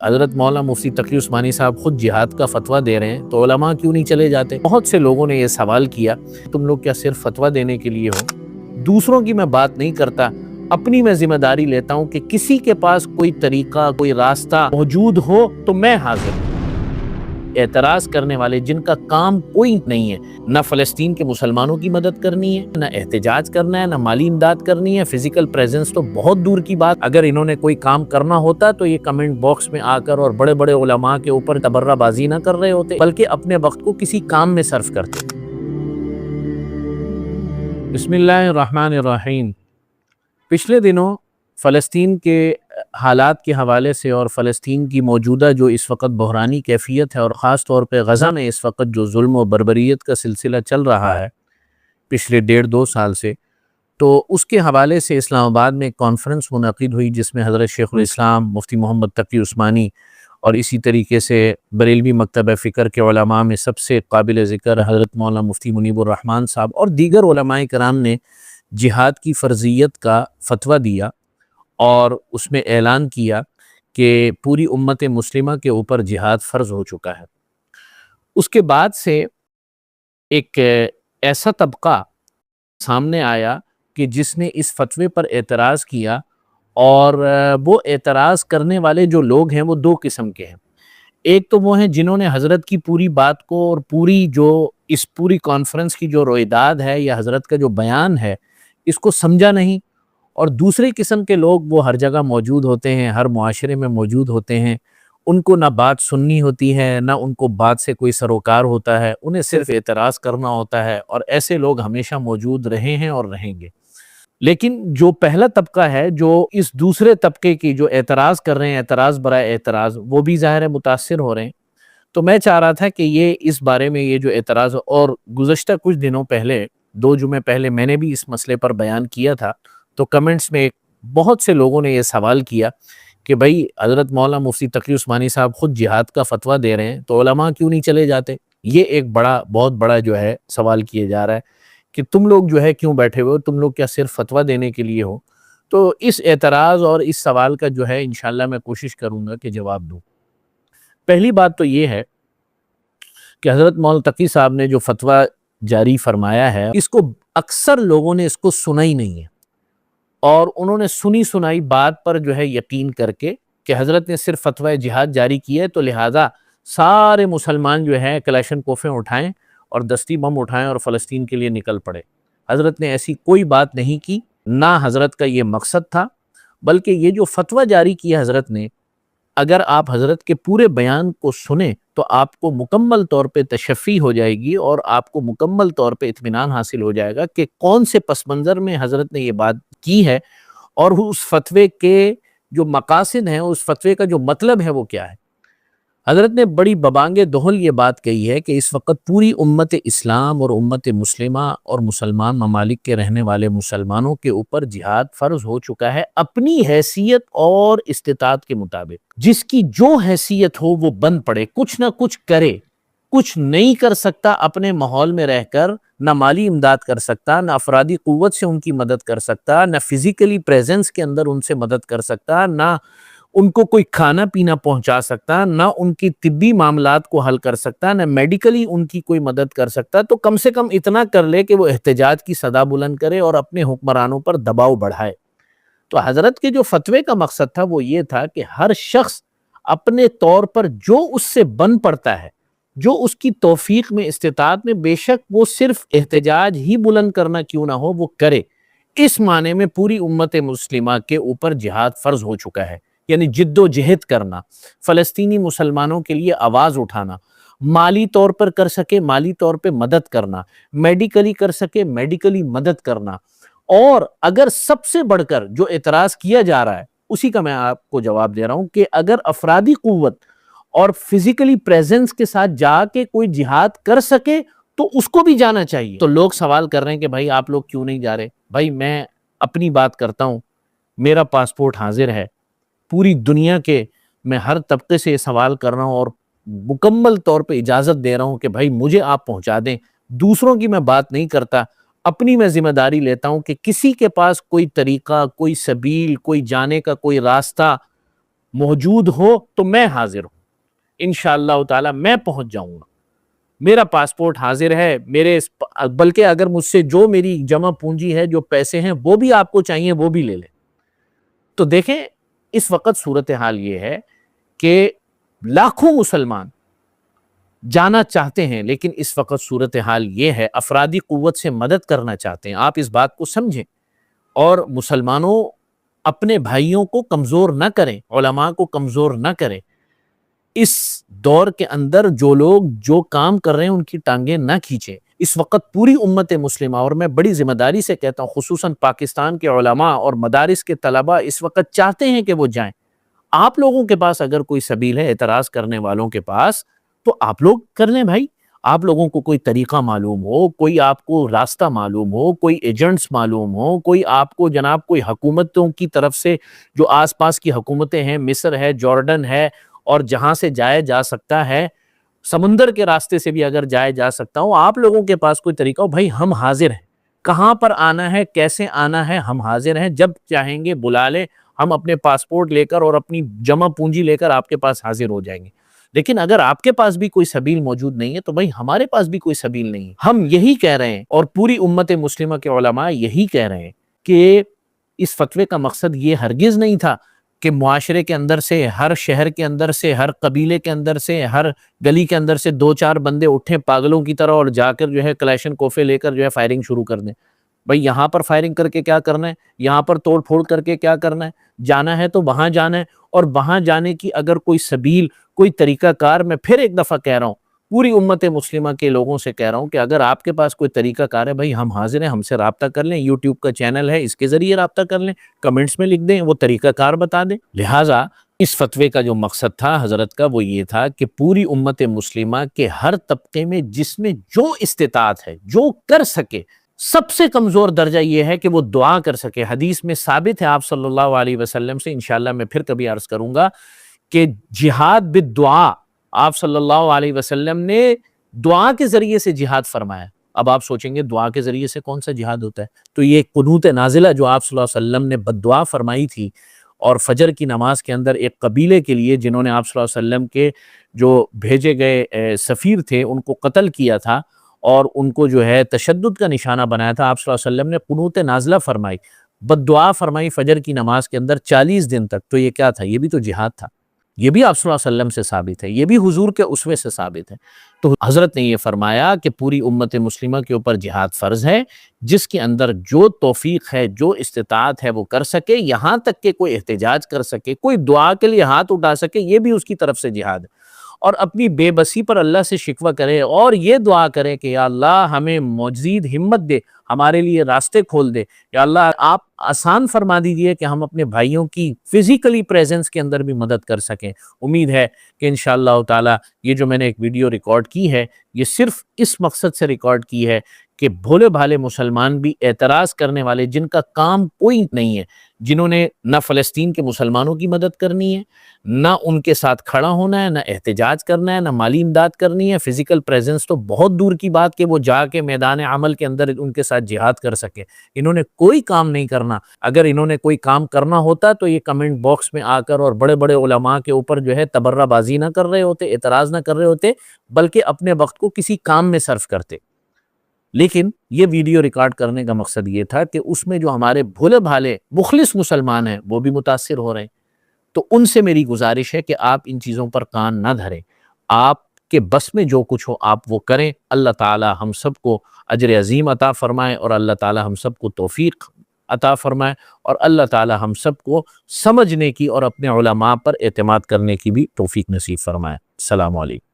حضرت مولانا مفتی تقی عثمانی صاحب خود جہاد کا فتویٰ دے رہے ہیں تو علماء کیوں نہیں چلے جاتے؟ بہت سے لوگوں نے یہ سوال کیا، تم لوگ کیا صرف فتویٰ دینے کے لیے ہو؟ دوسروں کی میں بات نہیں کرتا، اپنی میں ذمہ داری لیتا ہوں کہ کسی کے پاس کوئی طریقہ، کوئی راستہ موجود ہو تو میں حاضر ہوں۔ اعتراض کرنے والے جن کا کام کوئی نہیں ہے، نہ فلسطین کے مسلمانوں کی مدد کرنی ہے، نہ احتجاج کرنا ہے، نہ مالی امداد کرنی ہے، فزیکل پریزنس تو بہت دور کی بات۔ اگر انہوں نے کوئی کام کرنا ہوتا تو یہ کمنٹ باکس میں آ کر اور بڑے بڑے علماء کے اوپر تبرہ بازی نہ کر رہے ہوتے، بلکہ اپنے وقت کو کسی کام میں صرف کرتے۔ بسم اللہ الرحمن الرحیم۔ پچھلے دنوں فلسطین کے حالات کے حوالے سے اور فلسطین کی موجودہ جو اس وقت بحرانی کیفیت ہے، اور خاص طور پہ غزہ میں اس وقت جو ظلم و بربریت کا سلسلہ چل رہا ہے پچھلے 1.5-2 سال سے، تو اس کے حوالے سے اسلام آباد میں ایک کانفرنس منعقد ہوئی جس میں حضرت شیخ الاسلام مفتی محمد تقی عثمانی اور اسی طریقے سے بریلوی مکتبہ فکر کے علماء میں سب سے قابل ذکر حضرت مولانا مفتی منیب الرحمن صاحب اور دیگر علماء کرام نے جہاد کی فرضیت کا فتویٰ دیا، اور اس میں اعلان کیا کہ پوری امت مسلمہ کے اوپر جہاد فرض ہو چکا ہے۔ اس کے بعد سے ایک ایسا طبقہ سامنے آیا کہ جس نے اس فتوے پر اعتراض کیا، اور وہ اعتراض کرنے والے جو لوگ ہیں وہ 2 قسم کے ہیں۔ ایک تو وہ ہیں جنہوں نے حضرت کی پوری بات کو اور اس پوری کانفرنس کی جو رویداد ہے یا حضرت کا جو بیان ہے اس کو سمجھا نہیں، اور دوسری قسم کے لوگ وہ ہر جگہ موجود ہوتے ہیں، ہر معاشرے میں موجود ہوتے ہیں، ان کو نہ بات سننی ہوتی ہے، نہ ان کو بات سے کوئی سروکار ہوتا ہے، انہیں صرف اعتراض کرنا ہوتا ہے، اور ایسے لوگ ہمیشہ موجود رہے ہیں اور رہیں گے۔ لیکن جو پہلا طبقہ ہے جو اس دوسرے طبقے کی جو اعتراض کر رہے ہیں، اعتراض برائے اعتراض، وہ بھی ظاہر ہے متاثر ہو رہے ہیں۔ تو میں چاہ رہا تھا کہ یہ اس بارے میں یہ جو اعتراض، اور گزشتہ کچھ دنوں پہلے 2 جمعے پہلے میں نے بھی اس مسئلے پر بیان کیا تھا، تو کمنٹس میں بہت سے لوگوں نے یہ سوال کیا کہ بھائی حضرت مولانا مفتی تقی عثمانی صاحب خود جہاد کا فتویٰ دے رہے ہیں تو علماء کیوں نہیں چلے جاتے؟ یہ ایک بہت بڑا جو ہے سوال کیا جا رہا ہے کہ تم لوگ جو ہے کیوں بیٹھے ہوئے ہو، تم لوگ کیا صرف فتویٰ دینے کے لیے ہو؟ تو اس اعتراض اور اس سوال کا جو ہے انشاءاللہ میں کوشش کروں گا کہ جواب دوں۔ پہلی بات تو یہ ہے کہ حضرت مولانا تقی صاحب نے جو فتویٰ جاری فرمایا ہے، اس کو اکثر لوگوں نے اس کو سنا ہی نہیں ہے، اور انہوں نے سنی سنائی بات پر جو ہے یقین کر کے کہ حضرت نے صرف فتویٰ جہاد جاری کیا ہے تو لہٰذا سارے مسلمان جو ہیں کلاشن کوفیں اٹھائیں اور دستی بم اٹھائیں اور فلسطین کے لیے نکل پڑے۔ حضرت نے ایسی کوئی بات نہیں کی، نہ حضرت کا یہ مقصد تھا، بلکہ یہ جو فتویٰ جاری کیا حضرت نے، اگر آپ حضرت کے پورے بیان کو سنیں تو آپ کو مکمل طور پہ تشفی ہو جائے گی، اور آپ کو مکمل طور پہ اطمینان حاصل ہو جائے گا کہ کون سے پس منظر میں حضرت نے یہ بات کی ہے، اور اس فتوے کے جو مقاصد ہیں، اس فتوے کا جو مطلب ہے وہ کیا ہے۔ حضرت نے بڑی ببانگ دہل یہ بات کہی ہے کہ اس وقت پوری امت اسلام اور امت مسلمہ اور مسلمان ممالک کے رہنے والے مسلمانوں کے اوپر جہاد فرض ہو چکا ہے، اپنی حیثیت اور استطاعت کے مطابق۔ جس کی جو حیثیت ہو وہ بن پڑے، کچھ نہ کچھ کرے۔ کچھ نہیں کر سکتا اپنے ماحول میں رہ کر، نہ مالی امداد کر سکتا، نہ افرادی قوت سے ان کی مدد کر سکتا، نہ فزیکلی پریزنس کے اندر ان سے مدد کر سکتا، نہ ان کو کوئی کھانا پینا پہنچا سکتا، نہ ان کی طبی معاملات کو حل کر سکتا، نہ میڈیکلی ان کی کوئی مدد کر سکتا، تو کم سے کم اتنا کر لے کہ وہ احتجاج کی صدا بلند کرے اور اپنے حکمرانوں پر دباؤ بڑھائے۔ تو حضرت کے جو فتوے کا مقصد تھا وہ یہ تھا کہ ہر شخص اپنے طور پر جو اس سے بن پڑتا ہے، جو اس کی توفیق میں، استطاعت میں، بے شک وہ صرف احتجاج ہی بلند کرنا کیوں نہ ہو، وہ کرے۔ اس معنی میں پوری امت مسلمہ کے اوپر جہاد فرض ہو چکا ہے، یعنی جد و جہد کرنا، فلسطینی مسلمانوں کے لیے آواز اٹھانا، مالی طور پر کر سکے مالی طور پہ مدد کرنا، میڈیکلی کر سکے میڈیکلی مدد کرنا، اور اگر سب سے بڑھ کر جو اعتراض کیا جا رہا ہے اسی کا میں آپ کو جواب دے رہا ہوں کہ اگر افرادی قوت اور فزیکلی پریزنس کے ساتھ جا کے کوئی جہاد کر سکے تو اس کو بھی جانا چاہیے۔ تو لوگ سوال کر رہے ہیں کہ بھائی آپ لوگ کیوں نہیں جا رہے؟ بھائی میں اپنی بات کرتا ہوں، میرا پاسپورٹ حاضر ہے، پوری دنیا کے میں ہر طبقے سے یہ سوال کر رہا ہوں اور مکمل طور پہ اجازت دے رہا ہوں کہ بھائی مجھے آپ پہنچا دیں، دوسروں کی میں بات نہیں کرتا، اپنی میں ذمہ داری لیتا ہوں کہ کسی کے پاس کوئی طریقہ، کوئی سبیل، کوئی جانے کا کوئی راستہ موجود ہو تو میں حاضر ہوں، انشاءاللہ تعالی میں پہنچ جاؤں گا، میرا پاسپورٹ حاضر ہے، بلکہ اگر مجھ سے جو میری جمع پونجی ہے، جو پیسے ہیں وہ بھی آپ کو چاہیے وہ بھی لے لیں۔ تو دیکھیں اس وقت صورتحال یہ ہے کہ لاکھوں مسلمان جانا چاہتے ہیں، لیکن اس وقت صورتحال یہ ہے، افرادی قوت سے مدد کرنا چاہتے ہیں۔ آپ اس بات کو سمجھیں اور مسلمانوں اپنے بھائیوں کو کمزور نہ کریں، علماء کو کمزور نہ کریں۔ اس دور کے اندر جو لوگ جو کام کر رہے ہیں ان کی ٹانگیں نہ کھینچیں۔ اس وقت پوری امت مسلمہ، اور میں بڑی ذمہ داری سے کہتا ہوں، خصوصاً پاکستان کے علماء اور مدارس کے طلباء اس وقت چاہتے ہیں کہ وہ جائیں۔ آپ لوگوں کے پاس اگر کوئی سبیل ہے اعتراض کرنے والوں کے پاس، تو آپ لوگ کر لیں بھائی۔ آپ لوگوں کو کوئی طریقہ معلوم ہو، کوئی آپ کو راستہ معلوم ہو، کوئی ایجنٹس معلوم ہو، کوئی آپ کو جناب کوئی حکومتوں کی طرف سے جو آس پاس کی حکومتیں ہیں، مصر ہے، جارڈن ہے، اور جہاں سے جایا جا سکتا ہے، سمندر کے راستے سے بھی اگر جایا جا سکتا ہو، آپ لوگوں کے پاس کوئی طریقہ ہو، بھائی ہم حاضر ہیں۔ کہاں پر آنا ہے، کیسے آنا ہے، ہم حاضر ہیں، جب چاہیں گے بلا لیں، ہم اپنے پاسپورٹ لے کر اور اپنی جمع پونجی لے کر آپ کے پاس حاضر ہو جائیں گے۔ لیکن اگر آپ کے پاس بھی کوئی سبیل موجود نہیں ہے تو بھائی ہمارے پاس بھی کوئی سبیل نہیں ہے۔ ہم یہی کہہ رہے ہیں اور پوری امت مسلمہ کے علماء یہی کہہ رہے ہیں کہ اس فتوے کا مقصد یہ ہرگز نہیں تھا کہ معاشرے کے اندر سے، ہر شہر کے اندر سے، ہر قبیلے کے اندر سے، ہر گلی کے اندر سے دو چار بندے اٹھیں پاگلوں کی طرح اور جا کر جو ہے کلیشن کوفے لے کر جو ہے فائرنگ شروع کر دیں۔ بھائی یہاں پر فائرنگ کر کے کیا کرنا ہے، یہاں پر توڑ پھوڑ کر کے کیا کرنا ہے، جانا ہے تو وہاں جانا ہے، اور وہاں جانے کی اگر کوئی سبیل، کوئی طریقہ کار، میں پھر ایک دفعہ کہہ رہا ہوں، پوری امت مسلمہ کے لوگوں سے کہہ رہا ہوں کہ اگر آپ کے پاس کوئی طریقہ کار ہے، بھائی ہم حاضر ہیں، ہم سے رابطہ کر لیں، یوٹیوب کا چینل ہے، اس کے ذریعے رابطہ کر لیں، کمنٹس میں لکھ دیں، وہ طریقہ کار بتا دیں۔ لہٰذا اس فتوے کا جو مقصد تھا حضرت کا وہ یہ تھا کہ پوری امت مسلمہ کے ہر طبقے میں جس میں جو استطاعت ہے، جو کر سکے، سب سے کمزور درجہ یہ ہے کہ وہ دعا کر سکے۔ حدیث میں ثابت ہے آپ صلی اللہ علیہ وسلم سے، انشاءاللہ میں پھر کبھی عرض کروں گا کہ جہاد بالدعا، آپ صلی اللہ علیہ وسلم نے دعا کے ذریعے سے جہاد فرمایا۔ اب آپ سوچیں گے دعا کے ذریعے سے کون سا جہاد ہوتا ہے؟ تو یہ قنوت نازلہ جو آپ صلی اللہ علیہ وسلم نے بددعا فرمائی تھی، اور فجر کی نماز کے اندر ایک قبیلے کے لیے جنہوں نے آپ صلی اللہ علیہ وسلم کے جو بھیجے گئے سفیر تھے ان کو قتل کیا تھا اور ان کو جو ہے تشدد کا نشانہ بنایا تھا، آپ صلی اللہ علیہ وسلم نے قنوت نازلہ فرمائی، بددعا فرمائی فجر کی نماز کے اندر 40 دن تک۔ تو یہ کیا تھا؟ یہ بھی تو جہاد تھا، یہ بھی آپ صلی اللہ علیہ وسلم سے ثابت ہے، یہ بھی حضور کے اسوے سے ثابت ہے۔ تو حضرت نے یہ فرمایا کہ پوری امت مسلمہ کے اوپر جہاد فرض ہے، جس کے اندر جو توفیق ہے، جو استطاعت ہے وہ کر سکے، یہاں تک کہ کوئی احتجاج کر سکے، کوئی دعا کے لیے ہاتھ اٹھا سکے، یہ بھی اس کی طرف سے جہاد ہے۔ اور اپنی بے بسی پر اللہ سے شکوہ کرے اور یہ دعا کرے کہ یا اللہ ہمیں مزید ہمت دے، ہمارے لیے راستے کھول دے، یا اللہ آپ آسان فرما دیجئے کہ ہم اپنے بھائیوں کی فزیکلی پریزنس کے اندر بھی مدد کر سکیں۔ امید ہے کہ انشاءاللہ تعالی یہ جو میں نے ایک ویڈیو ریکارڈ کی ہے، یہ صرف اس مقصد سے ریکارڈ کی ہے کہ بھولے بھالے مسلمان بھی اعتراض کرنے والے، جن کا کام کوئی نہیں ہے، جنہوں نے نہ فلسطین کے مسلمانوں کی مدد کرنی ہے، نہ ان کے ساتھ کھڑا ہونا ہے، نہ احتجاج کرنا ہے، نہ مالی امداد کرنی ہے، فزیکل پریزنس تو بہت دور کی بات کہ وہ جا کے میدان عمل کے اندر ان کے ساتھ جہاد کر سکے، انہوں نے کوئی کام نہیں کرنا۔ اگر انہوں نے کوئی کام کرنا ہوتا تو یہ کمنٹ باکس میں آ کر اور بڑے بڑے علماء کے اوپر جو ہے تبرہ بازی نہ کر رہے ہوتے، اعتراض نہ کر رہے ہوتے، بلکہ اپنے وقت کو کسی کام میں صرف کرتے۔ لیکن یہ ویڈیو ریکارڈ کرنے کا مقصد یہ تھا کہ اس میں جو ہمارے بھولے بھالے مخلص مسلمان ہیں وہ بھی متاثر ہو رہے ہیں، تو ان سے میری گزارش ہے کہ آپ ان چیزوں پر کان نہ دھریں، آپ کے بس میں جو کچھ ہو آپ وہ کریں۔ اللہ تعالی ہم سب کو اجر عظیم عطا فرمائے، اور اللہ تعالی ہم سب کو توفیق عطا فرمائے، اور اللہ تعالی ہم سب کو سمجھنے کی اور اپنے علماء پر اعتماد کرنے کی بھی توفیق نصیب فرمائے۔ السلام علیکم۔